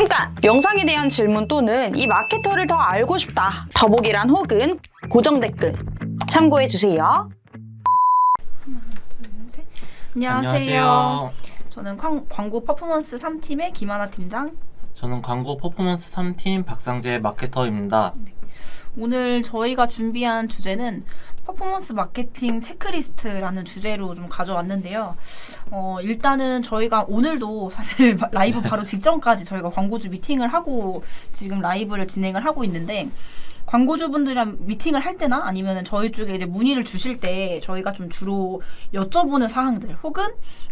잠깐! 영상에 대한 질문 또는 이 마케터를 더 알고 싶다. 더보기란 혹은 고정 댓글 참고해주세요. 안녕하세요. 저는 광고 퍼포먼스 3팀의 김하나 팀장. 저는 광고 퍼포먼스 3팀 박상재 마케터입니다. 오늘 저희가 준비한 주제는 퍼포먼스 마케팅 체크리스트라는 주제로 좀 가져왔는데요. 일단은 저희가 오늘도 사실 라이브 바로 직전까지 저희가 광고주 미팅을 하고 지금 라이브를 진행을 하고 있는데, 광고주분들이랑 미팅을 할 때나 아니면 저희 쪽에 이제 문의를 주실 때 저희가 좀 주로 여쭤보는 사항들, 혹은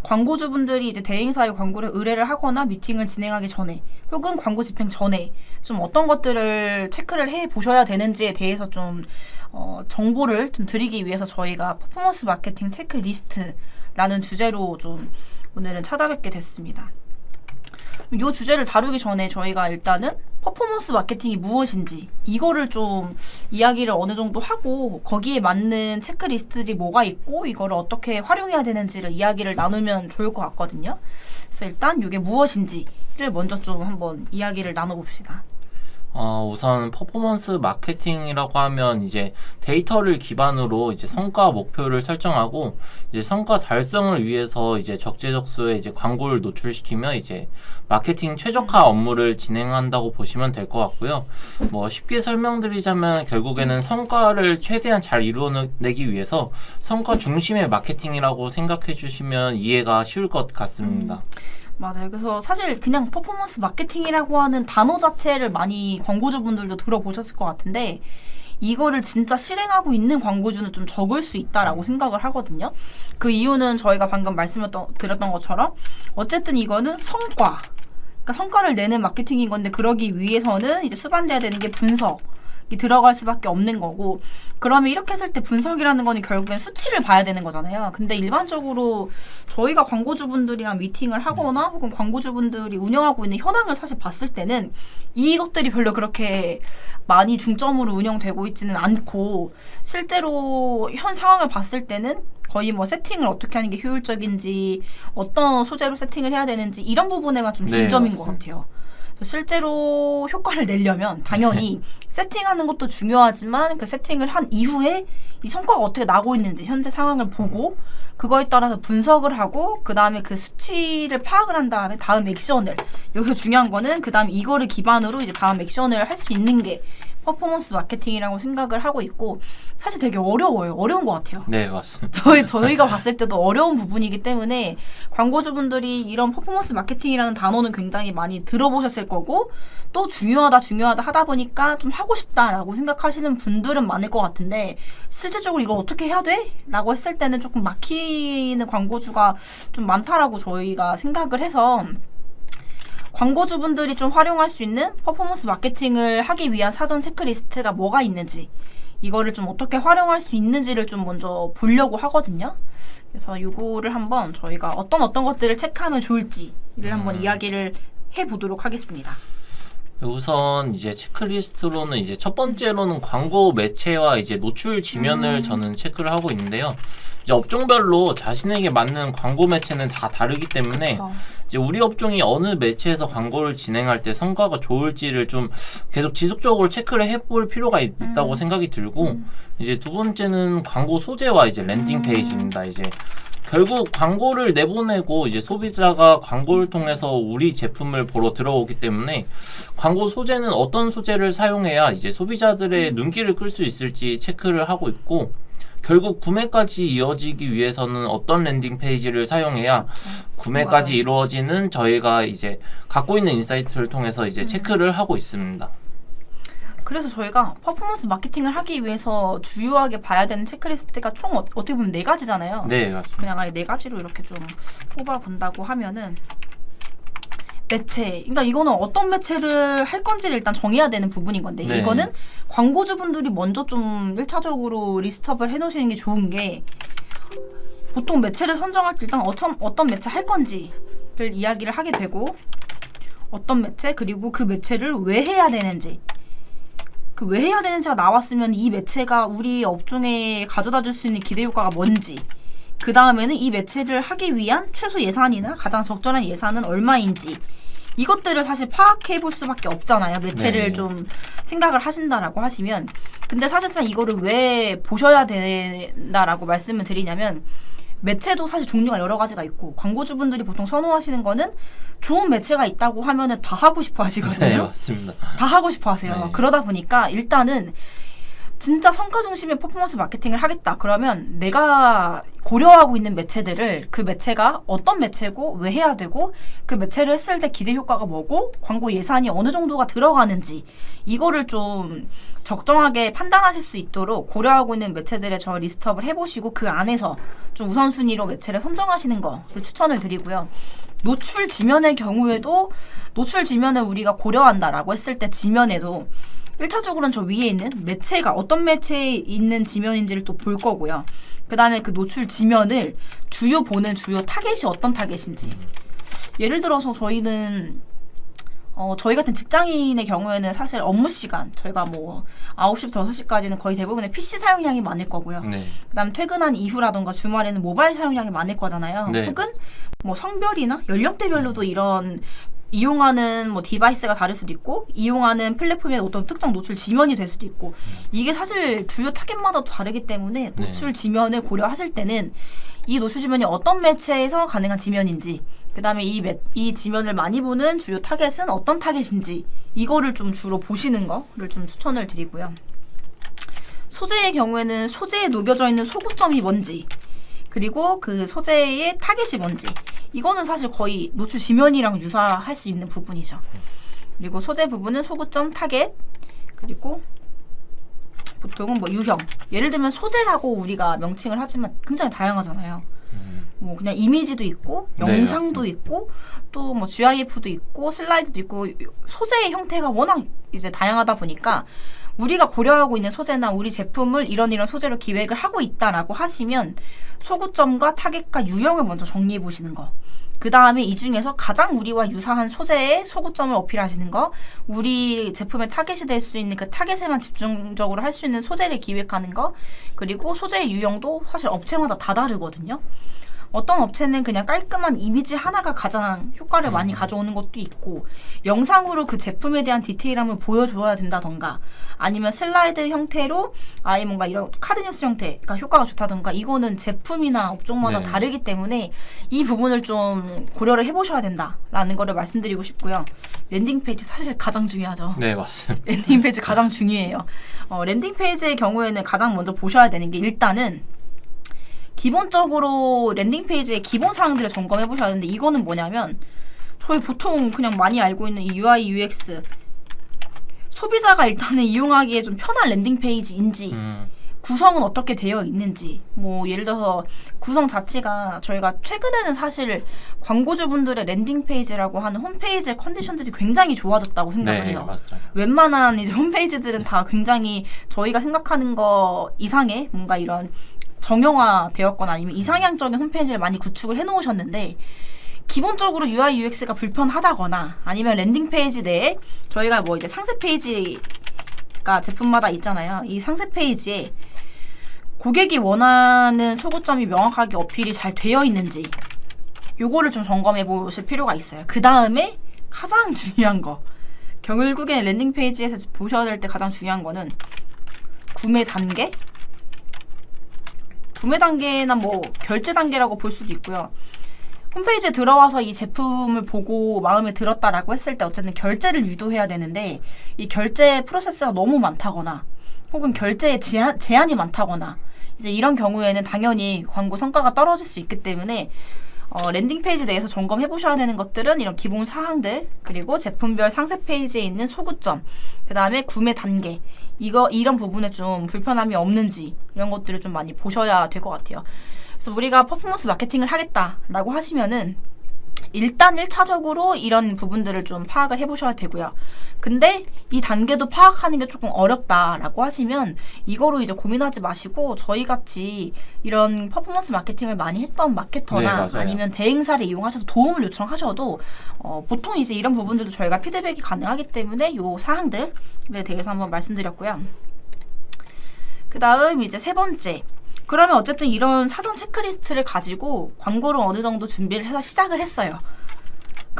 광고주분들이 이제 대행사에 광고를 의뢰를 하거나 미팅을 진행하기 전에 혹은 광고 집행 전에 좀 어떤 것들을 체크를 해 보셔야 되는지에 대해서 좀 정보를 좀 드리기 위해서 저희가 퍼포먼스 마케팅 체크리스트라는 주제로 좀 오늘은 찾아뵙게 됐습니다. 이 주제를 다루기 전에 저희가 일단은 퍼포먼스 마케팅이 무엇인지 이거를 좀 이야기를 어느 정도 하고, 거기에 맞는 체크리스트들이 뭐가 있고 이거를 어떻게 활용해야 되는지를 이야기를 나누면 좋을 것 같거든요. 그래서 일단 이게 무엇인지를 먼저 좀 한번 이야기를 나눠봅시다. 우선 퍼포먼스 마케팅이라고 하면 이제 데이터를 기반으로 이제 성과 목표를 설정하고 이제 성과 달성을 위해서 이제 적재적소에 이제 광고를 노출시키며 이제 마케팅 최적화 업무를 진행한다고 보시면 될 것 같고요. 뭐 쉽게 설명드리자면 결국에는 성과를 최대한 잘 이루어내기 위해서 성과 중심의 마케팅이라고 생각해 주시면 이해가 쉬울 것 같습니다. 맞아요. 그래서 사실 그냥 퍼포먼스 마케팅이라고 하는 단어 자체를 많이 광고주분들도 들어보셨을 것 같은데, 이거를 진짜 실행하고 있는 광고주는 좀 적을 수 있다라고 생각을 하거든요. 그 이유는 저희가 방금 드렸던 것처럼 어쨌든 이거는 그러니까 성과를 내는 마케팅인 건데, 그러기 위해서는 이제 수반돼야 되는 게 분석이 들어갈 수밖에 없는 거고, 그러면 이렇게 했을 때 분석이라는 거는 결국엔 수치를 봐야 되는 거잖아요. 근데 일반적으로 저희가 광고주분들이랑 미팅을 하거나 혹은 광고주분들이 운영하고 있는 현황을 사실 봤을 때는 이것들이 별로 그렇게 많이 중점으로 운영되고 있지는 않고, 실제로 현 상황을 봤을 때는 거의 뭐 세팅을 어떻게 하는 게 효율적인지, 어떤 소재로 세팅을 해야 되는지 이런 부분에만 좀 중점인 것 같아요. 실제로 효과를 내려면 당연히 세팅하는 것도 중요하지만, 그 세팅을 한 이후에 이 성과가 어떻게 나고 있는지 현재 상황을 보고 그거에 따라서 분석을 하고, 그 다음에 그 수치를 파악을 한 다음에 다음 액션을, 여기서 중요한 거는 그 다음 이거를 기반으로 이제 다음 액션을 할 수 있는 게 퍼포먼스 마케팅이라고 생각을 하고 있고, 사실 되게 어려운 것 같아요. 네, 맞습니다. 저희가 봤을 때도 어려운 부분이기 때문에 광고주분들이 이런 퍼포먼스 마케팅이라는 단어는 굉장히 많이 들어보셨을 거고, 또 중요하다 하다 보니까 좀 하고 싶다라고 생각하시는 분들은 많을 것 같은데, 실질적으로 이걸 어떻게 해야 돼? 라고 했을 때는 조금 막히는 광고주가 좀 많다라고 저희가 생각을 해서, 광고주분들이 좀 활용할 수 있는 퍼포먼스 마케팅을 하기 위한 사전 체크리스트가 뭐가 있는지, 이거를 좀 어떻게 활용할 수 있는지를 좀 먼저 보려고 하거든요. 그래서 이거를 한번 저희가 어떤 것들을 체크하면 좋을지를 한번 이야기를 해보도록 하겠습니다. 우선 이제 체크리스트로는 이제 첫 번째로는 광고 매체와 이제 노출 지면을 저는 체크를 하고 있는데요. 이제 업종별로 자신에게 맞는 광고 매체는 다 다르기 때문에 그쵸. 이제 우리 업종이 어느 매체에서 광고를 진행할 때 성과가 좋을지를 좀 계속 지속적으로 체크를 해볼 필요가 있다고 생각이 들고, 이제 두 번째는 광고 소재와 이제 랜딩 페이지입니다. 이제 결국 광고를 내보내고 이제 소비자가 광고를 통해서 우리 제품을 보러 들어오기 때문에 광고 소재는 어떤 소재를 사용해야 이제 소비자들의 눈길을 끌 수 있을지 체크를 하고 있고, 결국 구매까지 이어지기 위해서는 어떤 랜딩 페이지를 사용해야 구매까지 이루어지는 저희가 이제 갖고 있는 인사이트를 통해서 이제 체크를 하고 있습니다. 그래서 저희가 퍼포먼스 마케팅을 하기 위해서 주요하게 봐야 되는 체크리스트가 총 어떻게 보면 4가지잖아요. 네, 맞습니다. 그냥 아예 4가지로 이렇게 좀 뽑아본다고 하면은, 매체, 그러니까 이거는 어떤 매체를 할 건지를 일단 정해야 되는 부분인 건데, 네. 이거는 광고주분들이 먼저 좀 1차적으로 리스트업을 해놓으시는 게 좋은 게, 보통 매체를 선정할 때 일단 어떤 매체 할 건지를 이야기를 하게 되고, 어떤 매체, 그리고 그 매체를 왜 해야 되는지, 그 왜 해야 되는지가 나왔으면 이 매체가 우리 업종에 가져다 줄 수 있는 기대 효과가 뭔지, 그 다음에는 이 매체를 하기 위한 최소 예산이나 가장 적절한 예산은 얼마인지, 이것들을 사실 파악해 볼 수밖에 없잖아요. 매체를 네. 좀 생각을 하신다라고 하시면. 근데 사실상 이거를 왜 보셔야 된다라고 말씀을 드리냐면 매체도 사실 종류가 여러 가지가 있고 광고주분들이 보통 선호하시는 거는 좋은 매체가 있다고 하면은 다 하고 싶어 하시거든요. 네, 맞습니다. 다 하고 싶어 하세요. 네. 그러다 보니까 일단은 진짜 성과 중심의 퍼포먼스 마케팅을 하겠다. 그러면 내가 고려하고 있는 매체들을 그 매체가 어떤 매체고 왜 해야 되고 그 매체를 했을 때 기대 효과가 뭐고 광고 예산이 어느 정도가 들어가는지 이거를 좀 적정하게 판단하실 수 있도록 고려하고 있는 매체들의 저 리스트업을 해보시고 그 안에서 좀 우선순위로 매체를 선정하시는 거를 추천을 드리고요. 노출 지면의 경우에도 노출 지면을 우리가 고려한다라고 했을 때 지면에도 1차적으로는 저 위에 있는 매체가 어떤 매체에 있는 지면인지를 또 볼 거고요. 그 다음에 그 노출 지면을 보는 주요 타겟이 어떤 타겟인지. 예를 들어서 저희는 저희 같은 직장인의 경우에는 사실 업무 시간 저희가 뭐 9시부터 6시까지는 거의 대부분의 PC 사용량이 많을 거고요. 네. 그다음 퇴근한 이후라던가 주말에는 모바일 사용량이 많을 거잖아요. 네. 혹은 뭐 성별이나 연령대별로도 이런 이용하는 뭐 디바이스가 다를 수도 있고 이용하는 플랫폼의 어떤 특정 노출 지면이 될 수도 있고 이게 사실 주요 타겟마다 다르기 때문에 노출 지면을 고려하실 때는 이 노출 지면이 어떤 매체에서 가능한 지면인지 그 다음에 이 지면을 많이 보는 주요 타겟은 어떤 타겟인지 이거를 좀 주로 보시는 거를 좀 추천을 드리고요. 소재의 경우에는 소재에 녹여져 있는 소구점이 뭔지 그리고 그 소재의 타겟이 뭔지 이거는 사실 거의 노출 지면이랑 유사할 수 있는 부분이죠. 그리고 소재 부분은 소구점, 타겟 그리고 보통은 뭐 유형 예를 들면 소재라고 우리가 명칭을 하지만 굉장히 다양하잖아요. 뭐 그냥 이미지도 있고 영상도 있고 또 뭐 GIF도 있고 슬라이드도 있고 소재의 형태가 워낙 이제 다양하다 보니까 우리가 고려하고 있는 소재나 우리 제품을 이런 소재로 기획을 하고 있다라고 하시면 소구점과 타겟과 유형을 먼저 정리해 보시는 거. 그 다음에 이 중에서 가장 우리와 유사한 소재의 소구점을 어필하시는 거, 우리 제품의 타겟이 될 수 있는 그 타겟에만 집중적으로 할 수 있는 소재를 기획하는 거, 그리고 소재의 유형도 사실 업체마다 다 다르거든요. 어떤 업체는 그냥 깔끔한 이미지 하나가 가장 효과를 많이 가져오는 것도 있고 영상으로 그 제품에 대한 디테일함을 보여줘야 된다던가 아니면 슬라이드 형태로 아예 뭔가 이런 카드뉴스 형태가 효과가 좋다던가 이거는 제품이나 업종마다 다르기 때문에 이 부분을 좀 고려를 해보셔야 된다라는 거를 말씀드리고 싶고요. 랜딩 페이지 사실 가장 중요하죠. 네, 맞습니다. 랜딩 페이지 가장 중요해요. 랜딩 페이지의 경우에는 가장 먼저 보셔야 되는 게 일단은 기본적으로 랜딩 페이지의 기본 사항들을 점검해 보셔야 되는데 이거는 뭐냐면 저희 보통 그냥 많이 알고 있는 이 UI, UX 소비자가 일단은 이용하기에 좀 편한 랜딩 페이지인지 구성은 어떻게 되어 있는지 뭐 예를 들어서 구성 자체가 저희가 최근에는 사실 광고주분들의 랜딩 페이지라고 하는 홈페이지의 컨디션들이 굉장히 좋아졌다고 생각을 해요. 맞아요. 웬만한 이제 홈페이지들은 다 굉장히 저희가 생각하는 거 이상의 뭔가 이런 정형화 되었거나 아니면 이상향적인 홈페이지를 많이 구축을 해놓으셨는데 기본적으로 UI, UX가 불편하다거나 아니면 랜딩 페이지 내에 저희가 뭐 이제 상세 페이지가 제품마다 있잖아요. 이 상세 페이지에 고객이 원하는 소구점이 명확하게 어필이 잘 되어 있는지 요거를 좀 점검해 보실 필요가 있어요. 그 다음에 가장 중요한 거 결국에 랜딩 페이지에서 보셔야 될 때 가장 중요한 거는 구매 단계나 뭐 결제 단계라고 볼 수도 있고요. 홈페이지에 들어와서 이 제품을 보고 마음에 들었다라고 했을 때 어쨌든 결제를 유도해야 되는데 이 결제 프로세스가 너무 많다거나 혹은 결제에 제한이 많다거나 이제 이런 경우에는 당연히 광고 성과가 떨어질 수 있기 때문에 랜딩 페이지 내에서 점검해 보셔야 되는 것들은 이런 기본 사항들 그리고 제품별 상세 페이지에 있는 소구점 그 다음에 구매 단계 이런 부분에 좀 불편함이 없는지 이런 것들을 좀 많이 보셔야 될 것 같아요. 그래서 우리가 퍼포먼스 마케팅을 하겠다라고 하시면은 일단 1차적으로 이런 부분들을 좀 파악을 해보셔야 되고요. 근데 이 단계도 파악하는 게 조금 어렵다라고 하시면 이거로 이제 고민하지 마시고 저희같이 이런 퍼포먼스 마케팅을 많이 했던 마케터나 아니면 대행사를 이용하셔서 도움을 요청하셔도 보통 이제 이런 부분들도 저희가 피드백이 가능하기 때문에 요 사항들에 대해서 한번 말씀드렸고요. 그 다음 이제 세 번째 그러면 어쨌든 이런 사전 체크리스트를 가지고 광고를 어느 정도 준비를 해서 시작을 했어요.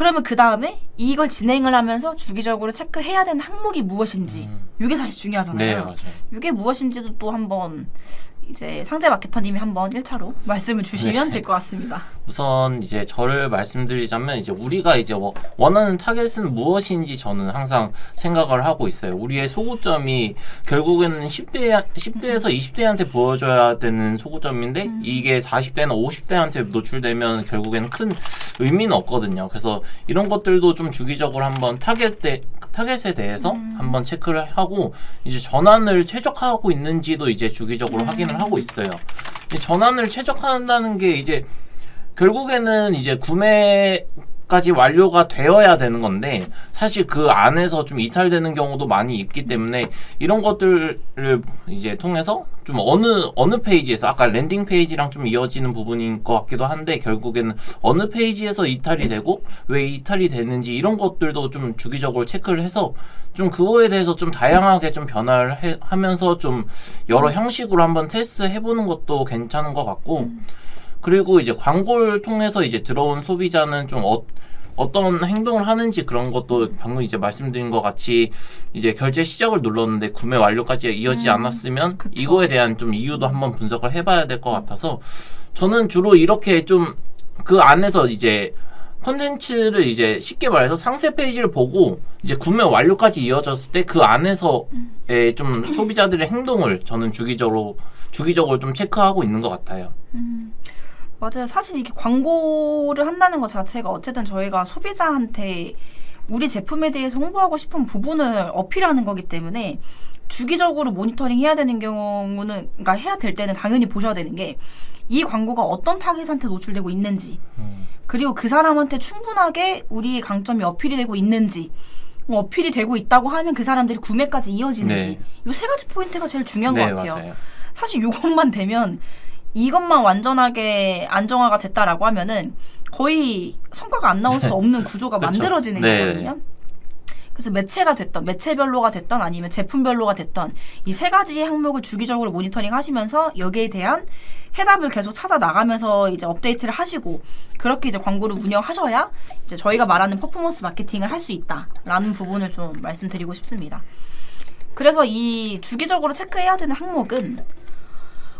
그러면 그 다음에 이걸 진행을 하면서 주기적으로 체크해야 되는 항목이 무엇인지 이게 사실 중요하잖아요. 네, 맞아요. 이게 무엇인지도 또 한번 이제 상재 마케터님이 한번 1차로 말씀을 주시면 네. 될 것 같습니다. 우선 이제 저를 말씀드리자면 이제 우리가 이제 원하는 타겟은 무엇인지 저는 항상 생각을 하고 있어요. 우리의 소구점이 결국에는 10대에서 20대한테 보여줘야 되는 소구점인데 이게 40대나 50대한테 노출되면 결국에는 큰 의미는 없거든요. 그래서 이런 것들도 좀 주기적으로 한번 타겟에 대해서 한번 체크를 하고 이제 전환을 최적화하고 있는지도 이제 주기적으로 확인을 하고 있어요. 이 전환을 최적화한다는 게 이제 결국에는 이제 구매까지 완료가 되어야 되는 건데 사실 그 안에서 좀 이탈되는 경우도 많이 있기 때문에 이런 것들을 이제 통해서 좀 어느 페이지에서 아까 랜딩 페이지랑 좀 이어지는 부분인 것 같기도 한데 결국에는 어느 페이지에서 이탈이 되고 왜 이탈이 되는지 이런 것들도 좀 주기적으로 체크를 해서 좀 그거에 대해서 좀 다양하게 좀 변화를 하면서 좀 여러 형식으로 한번 테스트 해보는 것도 괜찮은 것 같고 그리고 이제 광고를 통해서 이제 들어온 소비자는 좀 어떤 행동을 하는지 그런 것도 방금 이제 말씀드린 것 같이 이제 결제 시작을 눌렀는데 구매 완료까지 이어지지 않았으면 그쵸. 이거에 대한 좀 이유도 한번 분석을 해봐야 될 것 같아서 저는 주로 이렇게 좀 그 안에서 이제 콘텐츠를 이제 쉽게 말해서 상세 페이지를 보고 이제 구매 완료까지 이어졌을 때 그 안에서의 좀 소비자들의 행동을 저는 주기적으로 좀 체크하고 있는 것 같아요. 맞아요. 사실 이게 광고를 한다는 것 자체가 어쨌든 저희가 소비자한테 우리 제품에 대해서 홍보하고 싶은 부분을 어필하는 거기 때문에 주기적으로 모니터링 해야 되는 경우는, 그러니까 해야 될 때는 당연히 보셔야 되는 게 이 광고가 어떤 타깃한테 노출되고 있는지, 그리고 그 사람한테 충분하게 우리의 강점이 어필이 되고 있는지, 어필이 되고 있다고 하면 그 사람들이 구매까지 이어지는지, 이 세 가지 포인트가 제일 중요한 것 같아요. 맞아요. 사실 이것만 되면 이것만 완전하게 안정화가 됐다라고 하면은 거의 성과가 안 나올 수 없는 구조가 그쵸. 만들어지는 네. 거거든요. 그래서 매체가 됐던, 매체별로가 됐던 아니면 제품별로가 됐던 이 세 가지 항목을 주기적으로 모니터링 하시면서 여기에 대한 해답을 계속 찾아 나가면서 이제 업데이트를 하시고 그렇게 이제 광고를 운영하셔야 이제 저희가 말하는 퍼포먼스 마케팅을 할 수 있다라는 부분을 좀 말씀드리고 싶습니다. 그래서 이 주기적으로 체크해야 되는 항목은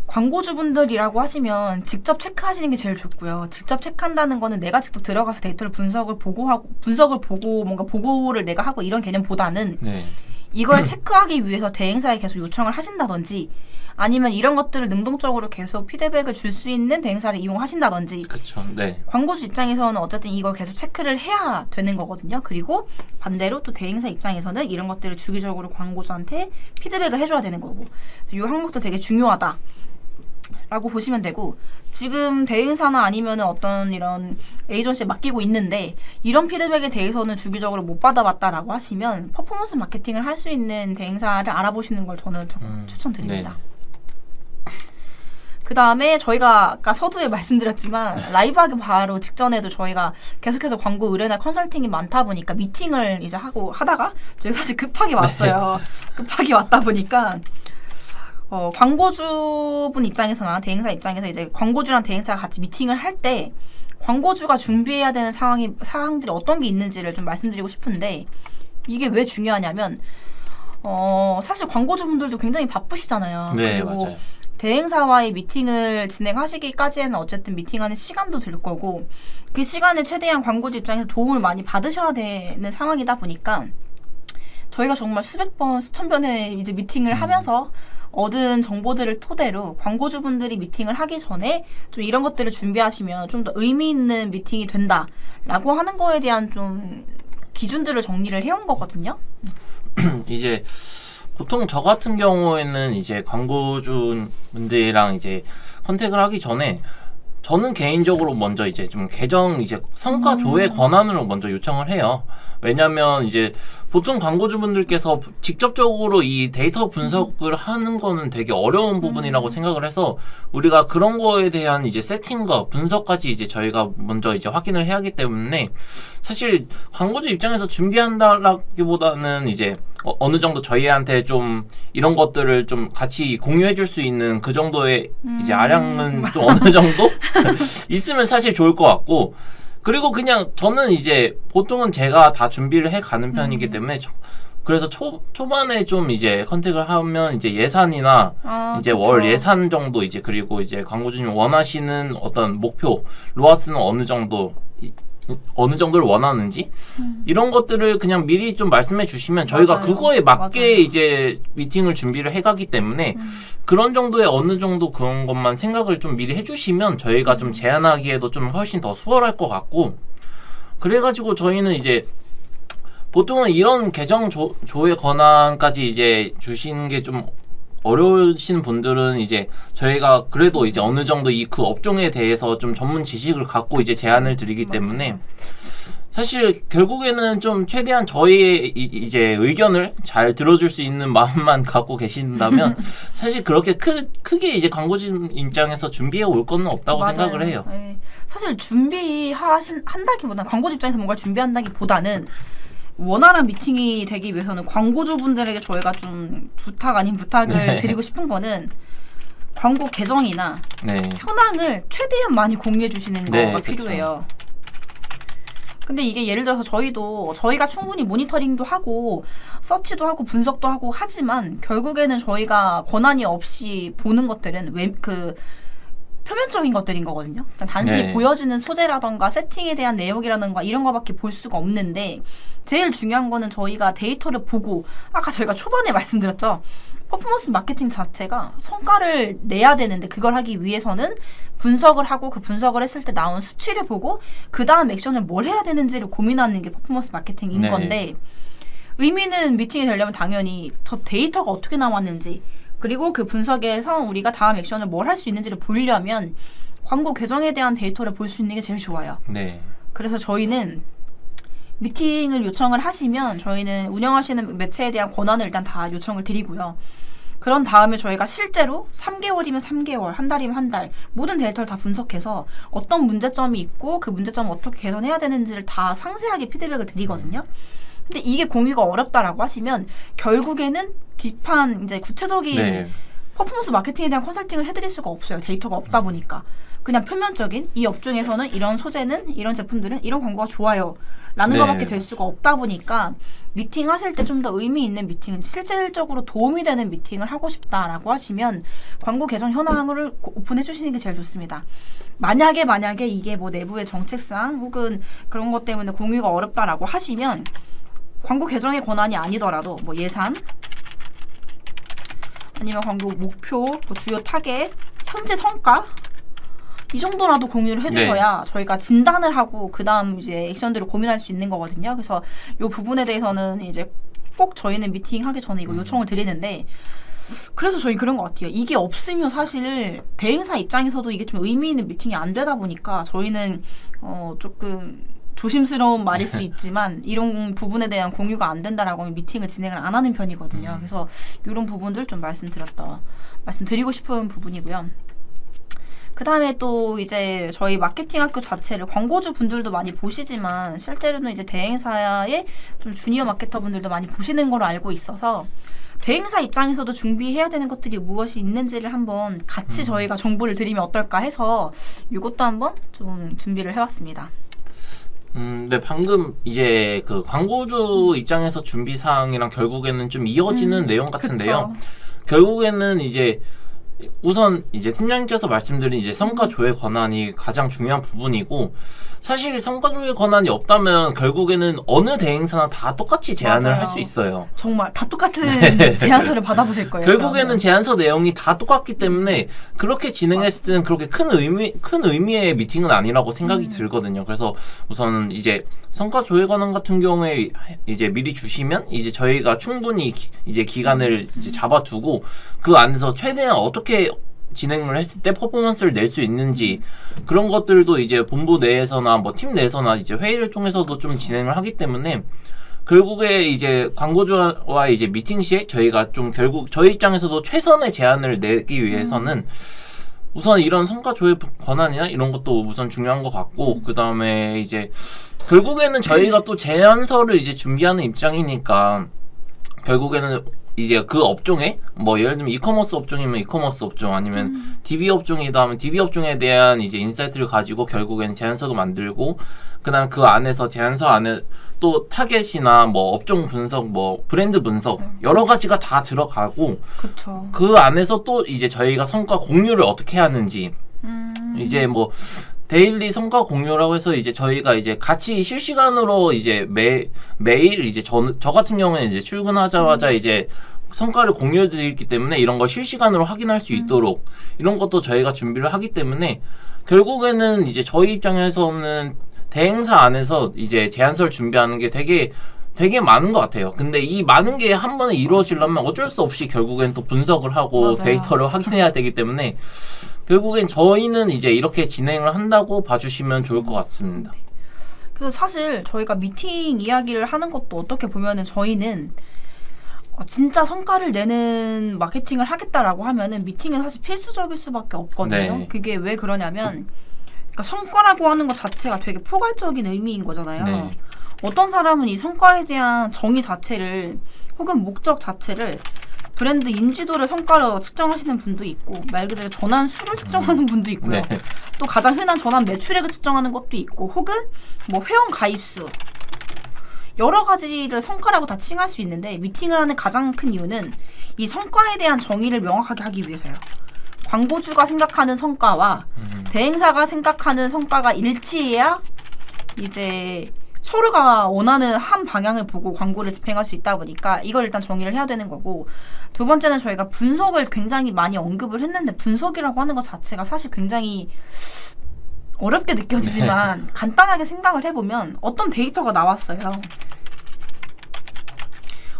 광고주분들이라고 하시면 직접 체크하시는 게 제일 좋고요. 직접 체크한다는 거는 내가 직접 들어가서 데이터를 분석을 보고 뭔가 보고를 내가 하고 이런 개념보다는 네. 이걸 체크하기 위해서 대행사에 계속 요청을 하신다든지 아니면 이런 것들을 능동적으로 계속 피드백을 줄 수 있는 대행사를 이용하신다든지 그렇죠. 네. 광고주 입장에서는 어쨌든 이걸 계속 체크를 해야 되는 거거든요. 그리고 반대로 또 대행사 입장에서는 이런 것들을 주기적으로 광고주한테 피드백을 해줘야 되는 거고 이 항목도 되게 중요하다 라고 보시면 되고 지금 대행사나 아니면은 어떤 이런 에이전시에 맡기고 있는데 이런 피드백에 대해서는 주기적으로 못 받아봤다라고 하시면 퍼포먼스 마케팅을 할 수 있는 대행사를 알아보시는 걸 저는 추천드립니다. 네. 그 다음에 저희가 아까 서두에 말씀드렸지만 라이브하기 바로 직전에도 저희가 계속해서 광고 의뢰나 컨설팅이 많다 보니까 미팅을 이제 하다가 저희가 사실 급하게 왔어요. 급하게 왔다 보니까 광고주분 입장에서나 대행사 입장에서 이제 광고주랑 대행사가 같이 미팅을 할 때 광고주가 준비해야 되는 사항들이 어떤 게 있는지를 좀 말씀드리고 싶은데 이게 왜 중요하냐면 사실 광고주분들도 굉장히 바쁘시잖아요. 네, 그리고 맞아요. 대행사와의 미팅을 진행하시기까지에는 어쨌든 미팅하는 시간도 들 거고 그 시간에 최대한 광고주 입장에서 도움을 많이 받으셔야 되는 상황이다 보니까 저희가 정말 수백 번, 수천 번의 이제 미팅을 하면서 얻은 정보들을 토대로 광고주분들이 미팅을 하기 전에 좀 이런 것들을 준비하시면 좀 더 의미 있는 미팅이 된다라고 하는 거에 대한 좀 기준들을 정리를 해온 거거든요. 이제 보통 저 같은 경우에는 이제 광고주분들이랑 이제 컨택을 하기 전에 저는 개인적으로 먼저 이제 좀 계정 이제 성과 조회 권한을 먼저 요청을 해요. 왜냐면 이제 보통 광고주분들께서 직접적으로 이 데이터 분석을 하는 거는 되게 어려운 부분이라고 생각을 해서 우리가 그런 거에 대한 이제 세팅과 분석까지 이제 저희가 먼저 이제 확인을 해야 하기 때문에 사실 광고주 입장에서 준비한다라기보다는 이제 어느 정도 저희한테 좀 이런 것들을 좀 같이 공유해 줄 수 있는 그 정도의 이제 아량은 좀 어느 정도 있으면 사실 좋을 것 같고 그리고 그냥 저는 이제 보통은 제가 다 준비를 해 가는 편이기 때문에 그래서 초반에 좀 이제 컨택을 하면 이제 예산이나 이제 그쵸. 월 예산 정도 이제 그리고 이제 광고주님 원하시는 어떤 목표 로아스는 어느 정도를 원하는지 이런 것들을 그냥 미리 좀 말씀해 주시면 저희가 맞아요. 그거에 맞게 맞아요. 이제 미팅을 준비를 해 가기 때문에 그런 정도의 어느 정도 그런 것만 생각을 좀 미리 해 주시면 저희가 좀 제안하기에도 좀 훨씬 더 수월할 것 같고 그래가지고 저희는 이제 보통은 이런 계정 조회 권한까지 이제 주시는 게 좀 어려우신 분들은 이제 저희가 그래도 이제 어느 정도 그 업종에 대해서 좀 전문 지식을 갖고 이제 제안을 드리기 때문에 사실 결국에는 좀 최대한 저희의 이제 의견을 잘 들어줄 수 있는 마음만 갖고 계신다면 사실 그렇게 크게 이제 광고주 입장에서 준비해 올 거는 없다고 맞아요. 생각을 해요. 네. 사실 한다기보다는 광고주 입장에서 뭔가 준비한다기보다는 원활한 미팅이 되기 위해서는 광고주분들에게 저희가 좀 부탁 아닌 부탁을 네. 드리고 싶은 거는 광고 계정이나 네. 현황을 최대한 많이 공유해 주시는 네, 거가 그쵸. 필요해요. 근데 이게 예를 들어서 저희가 충분히 모니터링도 하고 서치도 하고 분석도 하고 하지만 결국에는 저희가 권한이 없이 보는 것들은 표면적인 것들인 거거든요. 그러니까 단순히 네. 보여지는 소재라던가 세팅에 대한 내용이라던가 이런 거밖에 볼 수가 없는데 제일 중요한 거는 저희가 데이터를 보고 아까 저희가 초반에 말씀드렸죠. 퍼포먼스 마케팅 자체가 성과를 내야 되는데 그걸 하기 위해서는 분석을 하고 그 분석을 했을 때 나온 수치를 보고 그 다음 액션을 뭘 해야 되는지를 고민하는 게 퍼포먼스 마케팅인 네. 건데 의미 있는 미팅이 되려면 당연히 저 데이터가 어떻게 나왔는지 그리고 그 분석에서 우리가 다음 액션을 뭘 할 수 있는지를 보려면 광고 계정에 대한 데이터를 볼 수 있는 게 제일 좋아요. 네. 그래서 저희는 미팅을 요청을 하시면 저희는 운영하시는 매체에 대한 권한을 일단 다 요청을 드리고요. 그런 다음에 저희가 실제로 3개월이면 3개월, 한 달이면 한 달 모든 데이터를 다 분석해서 어떤 문제점이 있고 그 문제점을 어떻게 개선해야 되는지를 다 상세하게 피드백을 드리거든요. 근데 이게 공유가 어렵다라고 하시면 결국에는 딥한 이제 구체적인 네. 퍼포먼스 마케팅에 대한 컨설팅을 해드릴 수가 없어요. 데이터가 없다 보니까. 그냥 표면적인 이 업종에서는 이런 소재는 이런 제품들은 이런 광고가 좋아요. 라는 네. 거밖에 될 수가 없다 보니까 미팅 하실 때 좀 더 의미 있는 미팅은 실질적으로 도움이 되는 미팅을 하고 싶다라고 하시면 광고 계정 현황을 오픈해 주시는 게 제일 좋습니다. 만약에 이게 뭐 내부의 정책상 혹은 그런 것 때문에 공유가 어렵다라고 하시면 광고 계정의 권한이 아니더라도 뭐 예산 아니면 광고 목표, 뭐 주요 타겟, 현재 성과 이 정도라도 공유를 해주셔야 저희가 진단을 하고 그 다음 이제 액션들을 고민할 수 있는 거거든요. 그래서 이 부분에 대해서는 이제 꼭 저희는 미팅하기 전에 이거 요청을 드리는데 그래서 저희 그런 것 같아요. 이게 없으면 사실 대행사 입장에서도 이게 좀 의미 있는 미팅이 안 되다 보니까 저희는 조금 조심스러운 말일 수 있지만 이런 부분에 대한 공유가 안 된다라고 하면 미팅을 진행을 안 하는 편이거든요. 그래서 이런 부분들 좀 말씀드리고 싶은 부분이고요. 그 다음에 또 이제 저희 마케팅 학교 자체를 광고주 분들도 많이 보시지만 실제로는 이제 대행사의 좀 주니어 마케터 분들도 많이 보시는 걸로 알고 있어서 대행사 입장에서도 준비해야 되는 것들이 무엇이 있는지를 한번 같이 저희가 정보를 드리면 어떨까 해서 이것도 한번 좀 준비를 해왔습니다. 네, 방금 이제 그 광고주 입장에서 준비 사항이랑 결국에는 좀 이어지는 내용 같은데요. 그쵸. 결국에는 이제 우선 이제 팀장님께서 말씀드린 이제 성과 조회 권한이 가장 중요한 부분이고 사실 성과 조회 권한이 없다면 결국에는 어느 대행사나 다 똑같이 제안을 맞아요. 할 수 있어요. 정말 다 똑같은 제안서를 받아보실 거예요. 결국에는 그러면. 제안서 내용이 다 똑같기 때문에 그렇게 진행했을 때는 그렇게 큰 의미의 미팅은 아니라고 생각이 들거든요. 그래서 우선 이제 성과 조회 권한 같은 경우에 이제 미리 주시면 이제 저희가 충분히 이제 기간을 이제 잡아두고 그 안에서 최대한 어떻게 진행을 했을 때 퍼포먼스를 낼 수 있는지 그런 것들도 이제 본부 내에서나 뭐 팀 내에서나 이제 회의를 통해서도 좀 진행을 하기 때문에 결국에 이제 광고주와 이제 미팅 시에 저희가 좀 결국 저희 입장에서도 최선의 제안을 내기 위해서는 우선 이런 성과 조회 권한이나 이런 것도 우선 중요한 것 같고 그 다음에 이제 결국에는 저희가 또 제안서를 이제 준비하는 입장이니까 결국에는 이제 그 업종에 뭐 예를 들면 이커머스 업종이면 이커머스 업종 아니면 DB 업종이다 하면 DB 업종에 대한 이제 인사이트를 가지고 결국엔 제안서도 만들고 그다음 그 안에서 제안서 안에 또 타겟이나 뭐 업종 분석 뭐 브랜드 분석 여러 가지가 다 들어가고 그쵸. 그 안에서 또 이제 저희가 성과 공유를 어떻게 하는지 이제 뭐 데일리 성과 공유라고 해서 이제 저희가 이제 같이 실시간으로 이제 매일 이제 저 같은 경우는 이제 출근하자마자 이제 성과를 공유해 드리기 때문에 이런 걸 실시간으로 확인할 수 있도록 이런 것도 저희가 준비를 하기 때문에 결국에는 이제 저희 입장에서는 대행사 안에서 이제 제안서를 준비하는 게 되게 많은 것 같아요. 근데 이 많은 게 한 번에 이루어지려면 어쩔 수 없이 결국엔 또 분석을 하고 맞아요. 데이터를 확인해야 되기 때문에 결국엔 저희는 이제 이렇게 진행을 한다고 봐주시면 좋을 것 같습니다. 그래서 사실 저희가 미팅 이야기를 하는 것도 어떻게 보면은 저희는 진짜 성과를 내는 마케팅을 하겠다라고 하면은 미팅은 사실 필수적일 수밖에 없거든요. 네. 그게 왜 그러냐면 그러니까 성과라고 하는 것 자체가 되게 포괄적인 의미인 거잖아요. 네. 어떤 사람은 이 성과에 대한 정의 자체를 혹은 목적 자체를 브랜드 인지도를 성과로 측정하시는 분도 있고 말 그대로 전환 수를 측정하는 분도 있고요. 네. 또 가장 흔한 전환 매출액을 측정하는 것도 있고 혹은 뭐 회원 가입 수 여러 가지를 성과라고 다 칭할 수 있는데 미팅을 하는 가장 큰 이유는 이 성과에 대한 정의를 명확하게 하기 위해서요. 광고주가 생각하는 성과와 대행사가 생각하는 성과가 일치해야 이제 서로가 원하는 한 방향을 보고 광고를 집행할 수 있다 보니까 이걸 일단 정의를 해야 되는 거고 두 번째는 저희가 분석을 굉장히 많이 언급을 했는데 분석이라고 하는 것 자체가 사실 굉장히 어렵게 느껴지지만 간단하게 생각을 해보면 어떤 데이터가 나왔어요.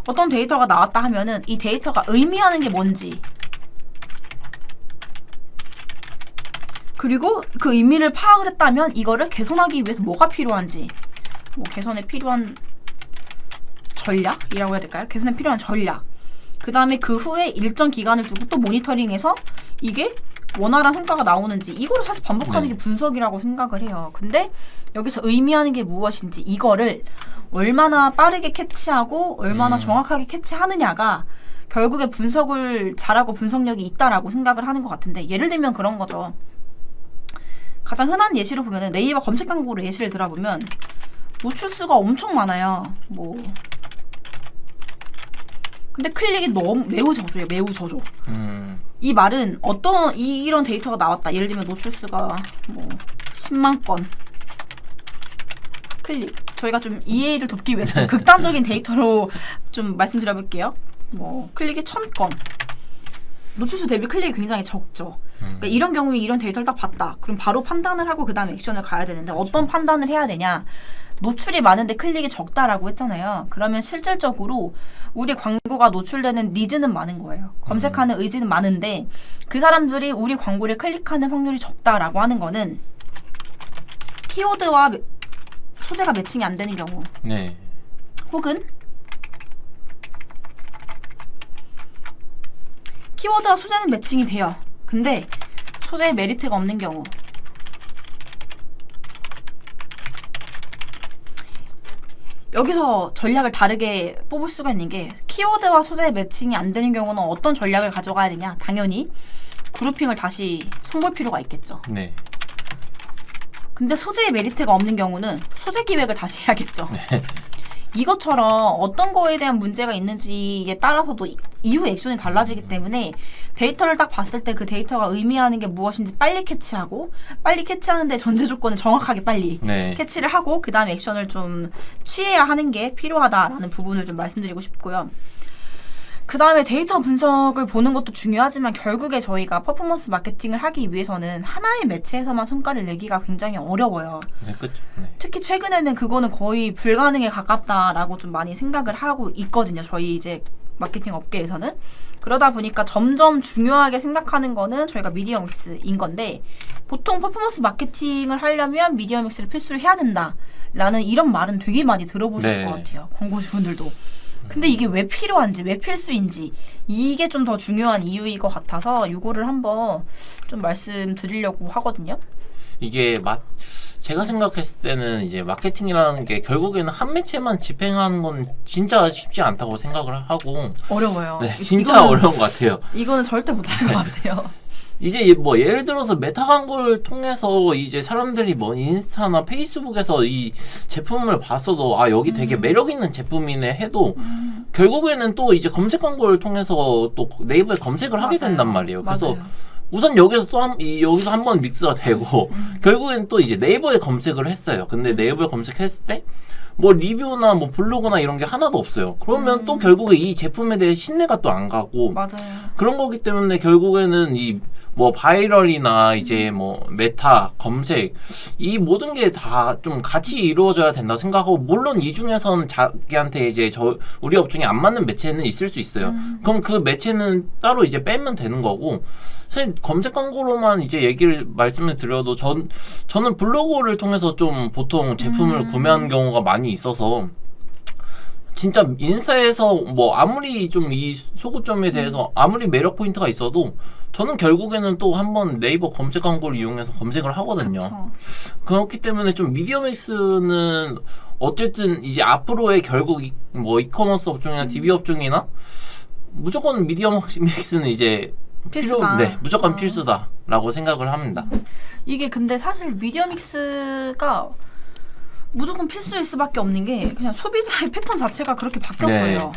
어떤 데이터가 나왔다 하면은 이 데이터가 의미하는 게 뭔지 그리고 그 의미를 파악을 했다면 이거를 개선하기 위해서 뭐가 필요한지 뭐 개선에 필요한 전략이라고 해야 될까요? 개선에 필요한 전략 그 다음에 그 후에 일정 기간을 두고 또 모니터링해서 이게 원활한 성과가 나오는지 이거를 사실 반복하는 게 분석이라고 생각을 해요. 근데 여기서 의미하는 게 무엇인지 이거를 얼마나 빠르게 캐치하고 얼마나 정확하게 캐치하느냐가 결국에 분석을 잘하고 분석력이 있다라고 생각을 하는 것 같은데 예를 들면 그런 거죠. 가장 흔한 예시로 보면은 네이버 검색 광고를 예시를 들어보면 노출수가 엄청 많아요. 뭐 근데 클릭이 너무 매우 저조예요. 매우 저조. 이 말은 어떤 이런 데이터가 나왔다. 예를 들면 노출수가 뭐 10만 건 클릭. 저희가 좀 이해를 돕기 위해서 좀 극단적인 데이터로 좀 말씀드려볼게요. 뭐 클릭이 1000건. 노출수 대비 클릭이 굉장히 적죠. 그러니까 이런 경우에 이런 데이터를 딱 봤다. 그럼 바로 판단을 하고 그 다음에 액션을 가야 되는데 어떤 판단을 해야 되냐. 노출이 많은데 클릭이 적다라고 했잖아요. 그러면 실질적으로 우리 광고가 노출되는 니즈는 많은 거예요. 검색하는 의지는 많은데 그 사람들이 우리 광고를 클릭하는 확률이 적다라고 하는 거는 키워드와 소재가 매칭이 안 되는 경우 네. 혹은 키워드와 소재는 매칭이 돼요. 근데 소재에 메리트가 없는 경우 여기서 전략을 다르게 뽑을 수가 있는 게 키워드와 소재의 매칭이 안 되는 경우는 어떤 전략을 가져가야 되냐? 당연히 그룹핑을 다시 손볼 필요가 있겠죠. 네. 근데 소재의 메리트가 없는 경우는 소재 기획을 다시 해야겠죠. 네. 이것처럼 어떤 거에 대한 문제가 있는지에 따라서도 이후 액션이 달라지기 때문에 데이터를 딱 봤을 때 그 데이터가 의미하는 게 무엇인지 빨리 캐치하고 빨리 캐치하는데 전제 조건을 정확하게 빨리 네. 캐치를 하고 그 다음에 액션을 좀 취해야 하는 게 필요하다라는 부분을 좀 말씀드리고 싶고요. 그 다음에 데이터 분석을 보는 것도 중요하지만 결국에 저희가 퍼포먼스 마케팅을 하기 위해서는 하나의 매체에서만 성과를 내기가 굉장히 어려워요. 네, 그쵸. 네. 특히 최근에는 그거는 거의 불가능에 가깝다라고 좀 많이 생각을 하고 있거든요. 저희 이제 마케팅 업계에서는. 그러다 보니까 점점 중요하게 생각하는 거는 저희가 미디어 믹스인 건데 보통 퍼포먼스 마케팅을 하려면 미디어 믹스를 필수로 해야 된다라는 이런 말은 되게 많이 들어보실 네. 것 같아요. 광고주분들도. 근데 이게 왜 필요한지 왜 필수인지 이게 좀 더 중요한 이유일 것 같아서 이거를 한번 좀 말씀드리려고 하거든요. 이게 제가 생각했을 때는 이제 마케팅이라는 게 결국에는 한 매체만 집행하는 건 진짜 쉽지 않다고 생각을 하고 어려워요. 네, 진짜 어려운 것 같아요. 이거는 절대 못할 것 같아요. 이제 뭐 예를 들어서 메타 광고를 통해서 이제 사람들이 뭐 인스타나 페이스북에서 이 제품을 봤어도 아 여기 되게 매력 있는 제품이네 해도 결국에는 또 이제 검색 광고를 통해서 또 네이버에 검색을 하게 된단 말이에요. 그래서 맞아요. 우선 여기서 또 여기서 한번 믹스가 되고 결국엔 또 이제 네이버에 검색을 했어요. 근데 네이버에 검색했을 때 뭐 리뷰나 뭐 블로그나 이런 게 하나도 없어요. 그러면 또 결국에 이 제품에 대해 신뢰가 또 안 가고 맞아요. 그런 거기 때문에 결국에는 이 뭐 바이럴이나 이제 뭐 메타 검색 이 모든 게 다 좀 같이 이루어져야 된다 생각하고 물론 이 중에서는 자기한테 이제 우리 업종에 안 맞는 매체는 있을 수 있어요. 그럼 그 매체는 따로 이제 빼면 되는 거고 사실 검색 광고로만 이제 말씀을 드려도 저는 블로그를 통해서 좀 보통 제품을 구매하는 경우가 많이 있어서 진짜 인스타에서 뭐 아무리 좀 이 소구점에 대해서 아무리 매력 포인트가 있어도 저는 결국에는 또 한번 네이버 검색 광고를 이용해서 검색을 하거든요. 그쵸. 그렇기 때문에 좀 미디어믹스는 어쨌든 이제 앞으로의 결국 뭐 이커머스 업종이나 DB 업종이나 무조건 미디어믹스는 이제 필수다. 네, 무조건 필수다라고 생각을 합니다. 이게 근데 사실 미디어 믹스가 무조건 필수일 수밖에 없는 게 그냥 소비자의 패턴 자체가 그렇게 바뀌었어요. 네.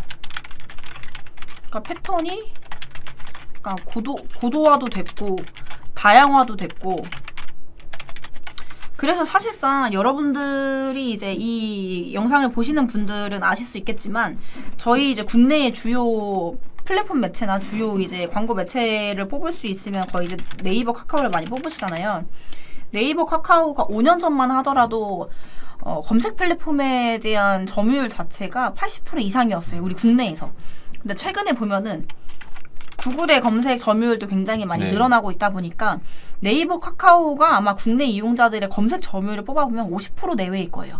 그러니까 패턴이 그러니까 고도화도 됐고 다양화도 됐고 그래서 사실상 여러분들이 이제 이 영상을 보시는 분들은 아실 수 있겠지만 저희 이제 국내의 주요 플랫폼 매체나 주요 이제 광고 매체를 뽑을 수 있으면 거의 이제 네이버 카카오를 많이 뽑으시잖아요. 네이버 카카오가 5년 전만 하더라도 검색 플랫폼에 대한 점유율 자체가 80% 이상이었어요. 우리 국내에서. 근데 최근에 보면은 구글의 검색 점유율도 굉장히 많이 네. 늘어나고 있다 보니까 네이버 카카오가 아마 국내 이용자들의 검색 점유율을 뽑아보면 50% 내외일 거예요.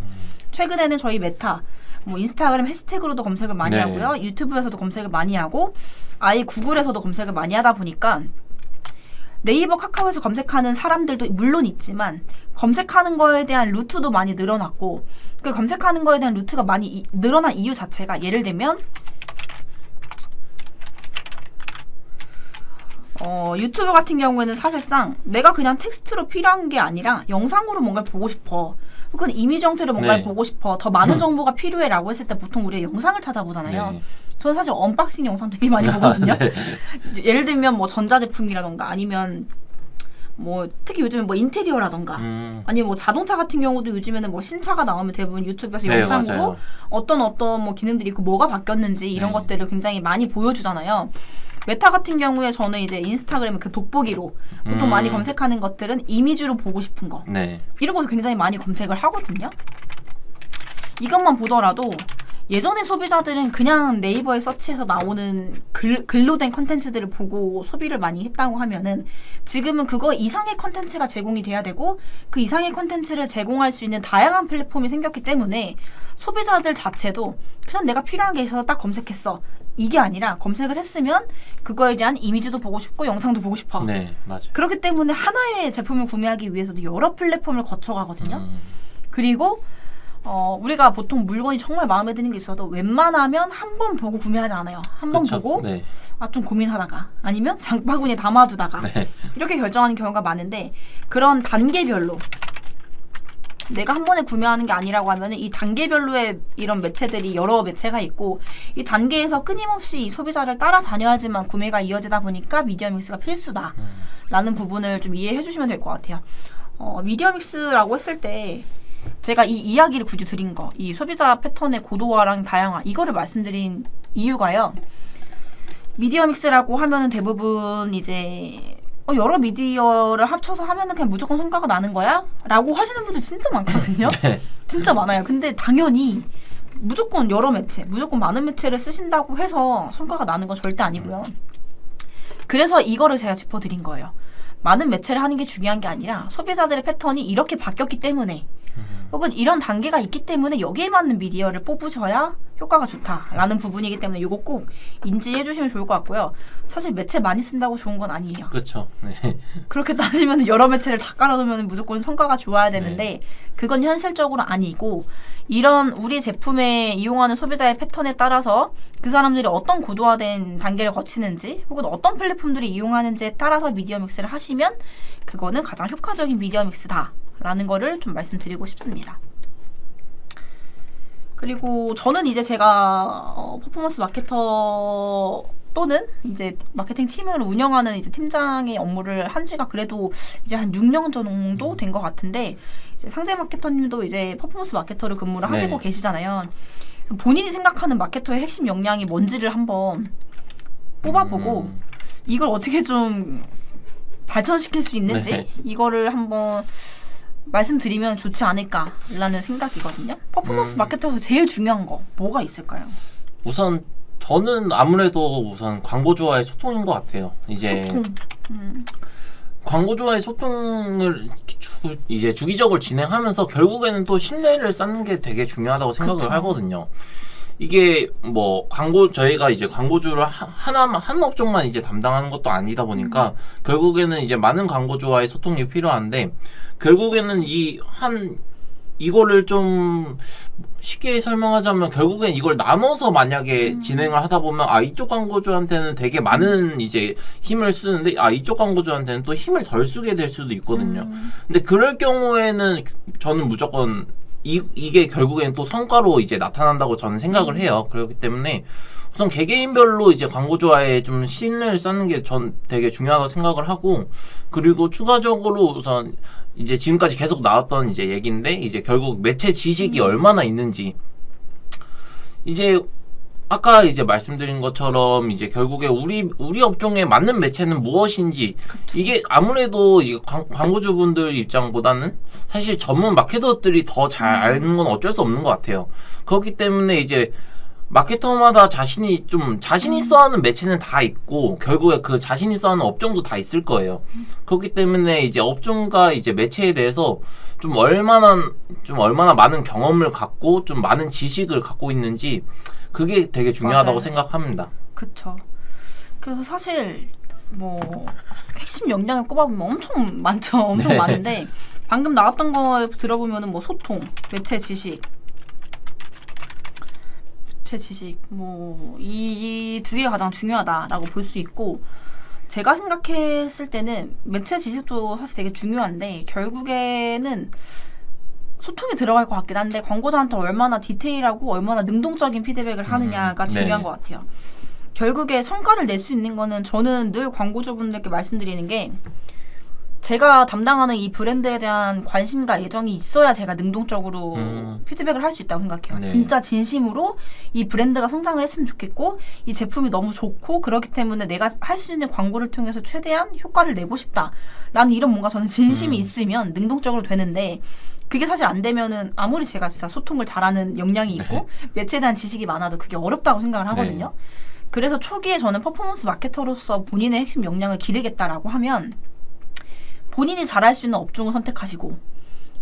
최근에는 저희 메타, 뭐 인스타그램 해시태그로도 검색을 많이 네. 하고요. 유튜브에서도 검색을 많이 하고 아예 구글에서도 검색을 많이 하다 보니까 네이버 카카오에서 검색하는 사람들도 물론 있지만 검색하는 거에 대한 루트도 많이 늘어났고 그 검색하는 거에 대한 루트가 많이 늘어난 이유 자체가 예를 들면 유튜브 같은 경우에는 사실상 내가 그냥 텍스트로 필요한 게 아니라 영상으로 뭔가를 보고 싶어. 혹은 이미지 형태로 뭔가를 네. 보고 싶어. 더 많은 정보가 필요해라고 했을 때 보통 우리가 영상을 찾아보잖아요. 네. 저는 사실 언박싱 영상 되게 많이 보거든요. 네. 예를 들면 뭐 전자제품이라던가 아니면 뭐 특히 요즘에 뭐 인테리어라던가 아니면 뭐 자동차 같은 경우도 요즘에는 뭐 신차가 나오면 대부분 유튜브에서 네, 영상으로 맞아요. 어떤 뭐 기능들이 있고 뭐가 바뀌었는지 이런 네. 것들을 굉장히 많이 보여주잖아요. 메타 같은 경우에 저는 이제 인스타그램 그 돋보기로 보통 많이 검색하는 것들은 이미지로 보고 싶은 거 네. 이런 것도 굉장히 많이 검색을 하거든요. 이것만 보더라도 예전에 소비자들은 그냥 네이버에 서치해서 나오는 글로 된 컨텐츠들을 보고 소비를 많이 했다고 하면은 지금은 그거 이상의 컨텐츠가 제공이 돼야 되고 그 이상의 컨텐츠를 제공할 수 있는 다양한 플랫폼이 생겼기 때문에 소비자들 자체도 그냥 내가 필요한 게 있어서 딱 검색했어. 이게 아니라 검색을 했으면 그거에 대한 이미지도 보고 싶고 영상도 보고 싶어. 네, 맞아요. 그렇기 때문에 하나의 제품을 구매하기 위해서도 여러 플랫폼을 거쳐가거든요. 그리고 우리가 보통 물건이 정말 마음에 드는 게 있어도 웬만하면 한 번 보고 구매하지 않아요. 한 번 그쵸? 보고 네. 좀 고민하다가 아니면 장바구니에 담아두다가 네. 이렇게 결정하는 경우가 많은데 그런 단계별로 내가 한 번에 구매하는 게 아니라고 하면은 이 단계별로의 이런 매체들이 여러 매체가 있고 이 단계에서 끊임없이 이 소비자를 따라다녀야지만 구매가 이어지다 보니까 미디어 믹스가 필수다라는 부분을 좀 이해해 주시면 될 것 같아요. 미디어 믹스라고 했을 때 제가 이 이야기를 굳이 드린 거, 이 소비자 패턴의 고도화랑 다양화 이거를 말씀드린 이유가요. 미디어 믹스라고 하면은 대부분 이제 여러 미디어를 합쳐서 하면은 그냥 무조건 성과가 나는 거야? 라고 하시는 분들 진짜 많거든요. 네. 진짜 많아요. 근데 당연히 무조건 여러 매체, 무조건 많은 매체를 쓰신다고 해서 성과가 나는 건 절대 아니고요. 그래서 이거를 제가 짚어드린 거예요. 많은 매체를 하는 게 중요한 게 아니라 소비자들의 패턴이 이렇게 바뀌었기 때문에 혹은 이런 단계가 있기 때문에 여기에 맞는 미디어를 뽑으셔야 효과가 좋다라는 부분이기 때문에 이거 꼭 인지해 주시면 좋을 것 같고요. 사실 매체 많이 쓴다고 좋은 건 아니에요. 그렇죠. 네. 그렇게 따지면 여러 매체를 다 깔아놓으면 무조건 성과가 좋아야 되는데 그건 현실적으로 아니고 이런 우리 제품에 이용하는 소비자의 패턴에 따라서 그 사람들이 어떤 고도화된 단계를 거치는지 혹은 어떤 플랫폼들을 이용하는지에 따라서 미디어 믹스를 하시면 그거는 가장 효과적인 미디어 믹스다라는 거를 좀 말씀드리고 싶습니다. 그리고 저는 이제 제가 퍼포먼스 마케터 또는 이제 마케팅 팀을 운영하는 이제 팀장의 업무를 한 지가 그래도 이제 한 6년 정도 된 것 같은데 이제 상재 마케터님도 이제 퍼포먼스 마케터를 근무를 하시고 계시잖아요. 본인이 생각하는 마케터의 핵심 역량이 뭔지를 한번 뽑아보고 이걸 어떻게 좀 발전시킬 수 있는지 이거를 한번 말씀드리면 좋지 않을까라는 생각이거든요. 퍼포먼스 마케터에서 제일 중요한 거 뭐가 있을까요? 우선 저는 아무래도 우선 광고주와의 소통인 것 같아요. 이제 소통. 광고주와의 소통을 이제 주기적으로 진행하면서 결국에는 또 신뢰를 쌓는 게 되게 중요하다고 생각을 그쵸. 하거든요. 이게 뭐 저희가 이제 광고주를 한 업종만 이제 담당하는 것도 아니다 보니까 결국에는 이제 많은 광고주와의 소통이 필요한데 결국에는 이거를 좀 쉽게 설명하자면 결국엔 이걸 나눠서 만약에 진행을 하다 보면 이쪽 광고주한테는 되게 많은 이제 힘을 쓰는데 이쪽 광고주한테는 또 힘을 덜 쓰게 될 수도 있거든요. 근데 그럴 경우에는 저는 무조건 이게 결국엔 또 성과로 이제 나타난다고 저는 생각을 해요. 그렇기 때문에 우선 개개인별로 이제 광고주와의 좀 신뢰를 쌓는 게 전 되게 중요하다고 생각을 하고 그리고 추가적으로 우선 이제 지금까지 계속 나왔던 이제 얘기인데 이제 결국 매체 지식이 얼마나 있는지 이제 아까 이제 말씀드린 것처럼 이제 결국에 우리 업종에 맞는 매체는 무엇인지 이게 아무래도 이 광고주분들 입장보다는 사실 전문 마케터들이 더 잘 아는 건 어쩔 수 없는 것 같아요. 그렇기 때문에 이제 마케터마다 자신 있어 하는 매체는 다 있고 결국에 그 자신 있어 하는 업종도 다 있을 거예요. 그렇기 때문에 이제 업종과 이제 매체에 대해서 좀 얼마나 많은 경험을 갖고 좀 많은 지식을 갖고 있는지 그게 되게 중요하다고 맞아요. 생각합니다. 그쵸. 그래서 사실 뭐 핵심 역량을 꼽아보면 엄청 많죠. 엄청 많은데 방금 나왔던 거 들어보면은 뭐 소통, 매체 지식 뭐 이 두 개가 가장 중요하다라고 볼 수 있고 제가 생각했을 때는 매체 지식도 사실 되게 중요한데 결국에는 소통이 들어갈 것 같긴 한데 광고자한테 얼마나 디테일하고 얼마나 능동적인 피드백을 하느냐가 중요한 것 같아요. 결국에 성과를 낼 수 있는 거는 저는 늘 광고주분들께 말씀드리는 게 제가 담당하는 이 브랜드에 대한 관심과 애정이 있어야 제가 능동적으로 피드백을 할 수 있다고 생각해요. 네. 진짜 진심으로 이 브랜드가 성장을 했으면 좋겠고 이 제품이 너무 좋고 그렇기 때문에 내가 할 수 있는 광고를 통해서 최대한 효과를 내고 싶다라는 이런 뭔가 저는 진심이 있으면 능동적으로 되는데 그게 사실 안 되면은 아무리 제가 진짜 소통을 잘하는 역량이 있고 매체에 대한 지식이 많아도 그게 어렵다고 생각을 하거든요. 그래서 초기에 저는 퍼포먼스 마케터로서 본인의 핵심 역량을 기르겠다라고 하면 본인이 잘할 수 있는 업종을 선택하시고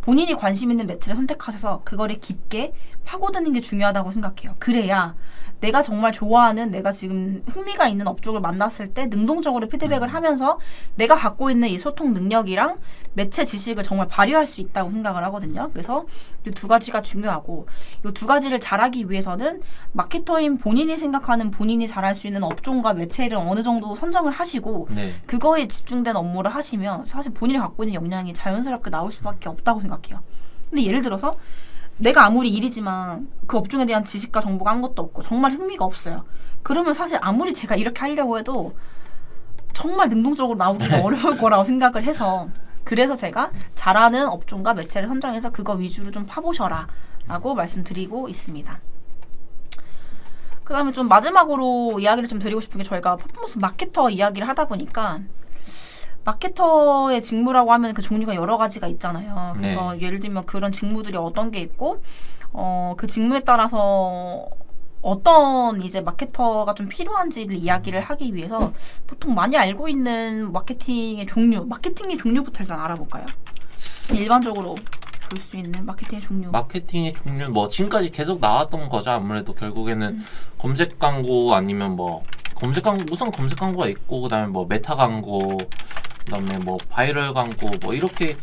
본인이 관심 있는 매체를 선택하셔서 그거를 깊게 파고드는 게 중요하다고 생각해요. 그래야 내가 정말 좋아하는 내가 지금 흥미가 있는 업종을 만났을 때 능동적으로 피드백을 하면서 내가 갖고 있는 이 소통 능력이랑 매체 지식을 정말 발휘할 수 있다고 생각을 하거든요. 그래서 이 두 가지가 중요하고 이 두 가지를 잘하기 위해서는 마케터인 본인이 생각하는 본인이 잘할 수 있는 업종과 매체를 어느 정도 선정을 하시고 그거에 집중된 업무를 하시면 사실 본인이 갖고 있는 역량이 자연스럽게 나올 수밖에 없다고 생각해요. 근데 예를 들어서 내가 아무리 일이지만 그 업종에 대한 지식과 정보가 아무것도 없고 정말 흥미가 없어요. 그러면 사실 아무리 제가 이렇게 하려고 해도 정말 능동적으로 나오기가 어려울 거라고 생각을 해서 그래서 제가 잘하는 업종과 매체를 선정해서 그거 위주로 좀 파보셔라 라고 말씀드리고 있습니다. 그 다음에 좀 마지막으로 이야기를 좀 드리고 싶은 게 저희가 퍼포먼스 마케터 이야기를 하다 보니까 마케터의 직무라고 하면 그 종류가 여러 가지가 있잖아요. 그래서 예를 들면 그런 직무들이 어떤 게 있고 그 직무에 따라서 어떤 이제 마케터가 좀 필요한지를 이야기를 하기 위해서 보통 많이 알고 있는 마케팅의 종류부터 일단 알아볼까요? 일반적으로 볼 수 있는 마케팅의 종류. 마케팅의 종류 뭐 지금까지 계속 나왔던 거죠. 아무래도 결국에는 검색 광고 아니면 뭐 검색 광고 우선 검색 광고가 있고 그다음에 뭐 메타 광고 그다음에 뭐 바이럴 광고 뭐 이렇게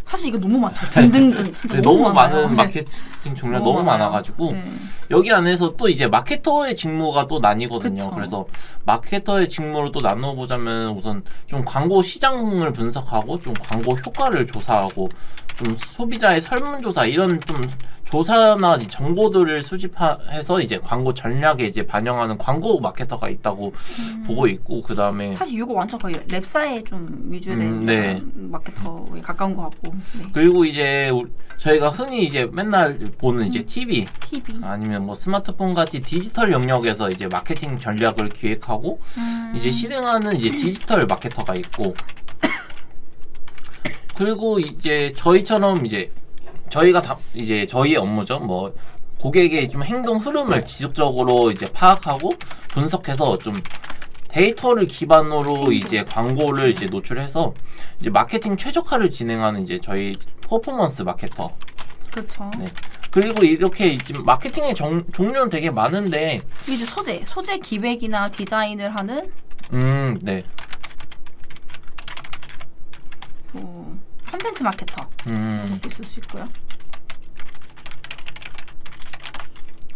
사실 이거 너무 많죠. 등등등 진짜 네, 너무 너무 많아요. 많은 마케팅 종류가 너무 많아요. 많아가지고 네. 여기 안에서 또 이제 마케터의 직무가 또 나뉘거든요. 그쵸. 그래서 마케터의 직무를 또 나눠보자면 우선 좀 광고 시장을 분석하고 좀 광고 효과를 조사하고 좀 소비자의 설문조사 이런 좀 조사나 이제 정보들을 수집해서 이제 광고 전략에 이제 반영하는 광고 마케터가 있다고 보고 있고 그 다음에 사실 이거 완전 거의 랩사에 좀 위주에 된 네. 마케터에 가까운 것 같고. 네. 그리고 이제 저희가 흔히 이제 맨날 보는 이제 TV TV. 아니면 뭐 스마트폰 같이 디지털 영역에서 이제 마케팅 전략을 기획하고 이제 실행하는 이제 디지털 마케터가 있고 그리고 이제 저희처럼 이제 저희가 다 이제 저희의 업무죠. 뭐 고객의 좀 행동 흐름을 지속적으로 이제 파악하고 분석해서 좀 데이터를 기반으로 이제 광고를 이제 노출해서 이제 마케팅 최적화를 진행하는 이제 저희 퍼포먼스 마케터. 그렇죠. 네. 그리고 이렇게 지금 마케팅의 종류는 되게 많은데 이제 소재 기획이나 디자인을 하는 네. 뭐 컨텐츠 마케터 있을 수 있고요.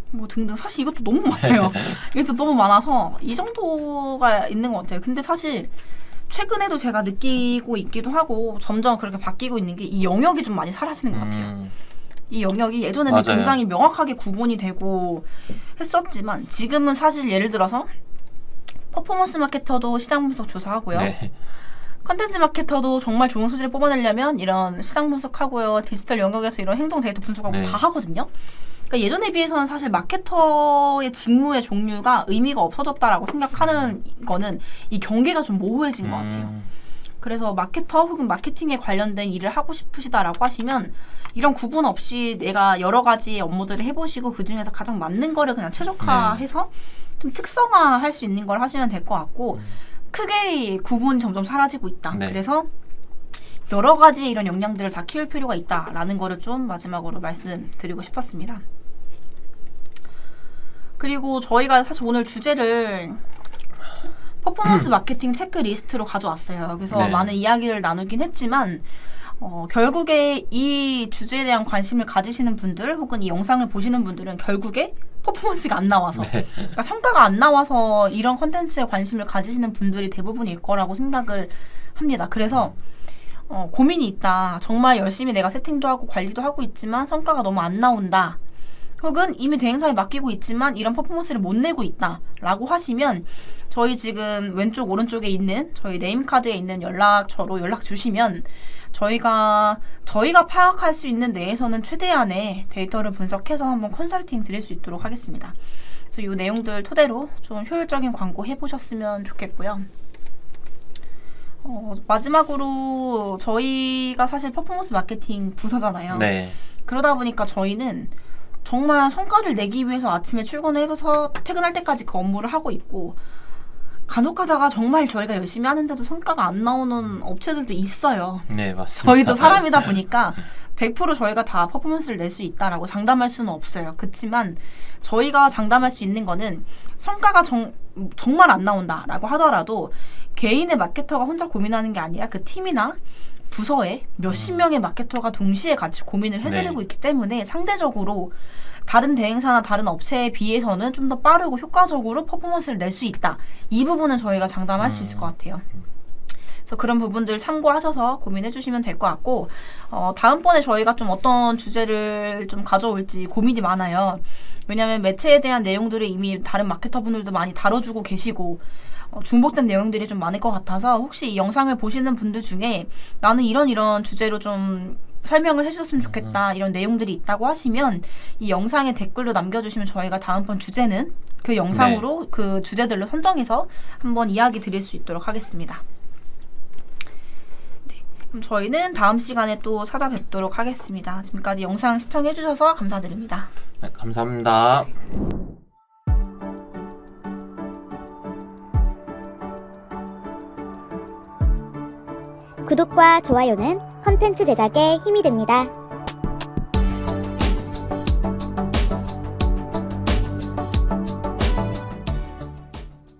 뭐 등등 사실 이것도 너무 많아요. 이것도 너무 많아서 이 정도가 있는 것 같아요. 근데 사실 최근에도 제가 느끼고 있기도 하고 점점 그렇게 바뀌고 있는 게 이 영역이 좀 많이 사라지는 것 같아요. 이 영역이 예전에는 맞아요. 굉장히 명확하게 구분이 되고 했었지만 지금은 사실 예를 들어서 퍼포먼스 마케터도 시장 분석 조사하고요. 네. 컨텐츠 마케터도 정말 좋은 소재를 뽑아내려면 이런 시장 분석하고요. 디지털 영역에서 이런 행동 데이터 분석하고 네. 다 하거든요. 그러니까 예전에 비해서는 사실 마케터의 직무의 종류가 의미가 없어졌다라고 생각하는 거는 이 경계가 좀 모호해진 것 같아요. 그래서 마케터 혹은 마케팅에 관련된 일을 하고 싶으시다라고 하시면 이런 구분 없이 내가 여러 가지 업무들을 해보시고 그 중에서 가장 맞는 거를 그냥 최적화해서 좀 특성화할 수 있는 걸 하시면 될 것 같고 크게 구분이 점점 사라지고 있다. 네. 그래서 여러 가지 이런 역량들을 다 키울 필요가 있다라는 거를 좀 마지막으로 말씀드리고 싶었습니다. 그리고 저희가 사실 오늘 주제를 퍼포먼스 마케팅 체크리스트로 가져왔어요. 그래서 네. 많은 이야기를 나누긴 했지만 결국에 이 주제에 대한 관심을 가지시는 분들 혹은 이 영상을 보시는 분들은 결국에 퍼포먼스가 안 나와서 네. 그러니까 성과가 안 나와서 이런 컨텐츠에 관심을 가지시는 분들이 대부분일 거라고 생각을 합니다. 그래서 고민이 있다. 정말 열심히 내가 세팅도 하고 관리도 하고 있지만 성과가 너무 안 나온다. 혹은 이미 대행사에 맡기고 있지만 이런 퍼포먼스를 못 내고 있다 라고 하시면 저희 지금 왼쪽 오른쪽에 있는 저희 네임카드에 있는 연락처로 연락 주시면 저희가 파악할 수 있는 내에서는 최대한의 데이터를 분석해서 한번 컨설팅 드릴 수 있도록 하겠습니다. 그래서 이 내용들 토대로 좀 효율적인 광고 해보셨으면 좋겠고요. 마지막으로 저희가 사실 퍼포먼스 마케팅 부서잖아요. 네. 그러다 보니까 저희는 정말 성과를 내기 위해서 아침에 출근해서 퇴근할 때까지 그 업무를 하고 있고 간혹 가다가 정말 저희가 열심히 하는데도 성과가 안 나오는 업체들도 있어요. 네, 맞습니다. 저희도 사람이다 보니까 100% 저희가 다 퍼포먼스를 낼 수 있다라고 장담할 수는 없어요. 그렇지만 저희가 장담할 수 있는 거는 성과가 정말 안 나온다라고 하더라도 개인의 마케터가 혼자 고민하는 게 아니라 그 팀이나 부서에 몇십 명의 마케터가 동시에 같이 고민을 해드리고 네. 있기 때문에 상대적으로 다른 대행사나 다른 업체에 비해서는 좀 더 빠르고 효과적으로 퍼포먼스를 낼 수 있다. 이 부분은 저희가 장담할 수 있을 것 같아요. 그래서 그런 부분들 참고하셔서 고민해 주시면 될 것 같고 다음번에 저희가 좀 어떤 주제를 좀 가져올지 고민이 많아요. 왜냐하면 매체에 대한 내용들을 이미 다른 마케터분들도 많이 다뤄주고 계시고 중복된 내용들이 좀 많을 것 같아서 혹시 이 영상을 보시는 분들 중에 나는 이런 주제로 좀 설명을 해주셨으면 좋겠다 이런 내용들이 있다고 하시면 이 영상에 댓글로 남겨주시면 저희가 다음번 주제는 그 영상으로 그 주제들로 선정해서 한번 이야기 드릴 수 있도록 하겠습니다. 네, 그럼 저희는 다음 시간에 또 찾아뵙도록 하겠습니다. 지금까지 영상 시청해주셔서 감사드립니다. 네, 감사합니다. 구독과 좋아요는 컨텐츠 제작에 힘이 됩니다.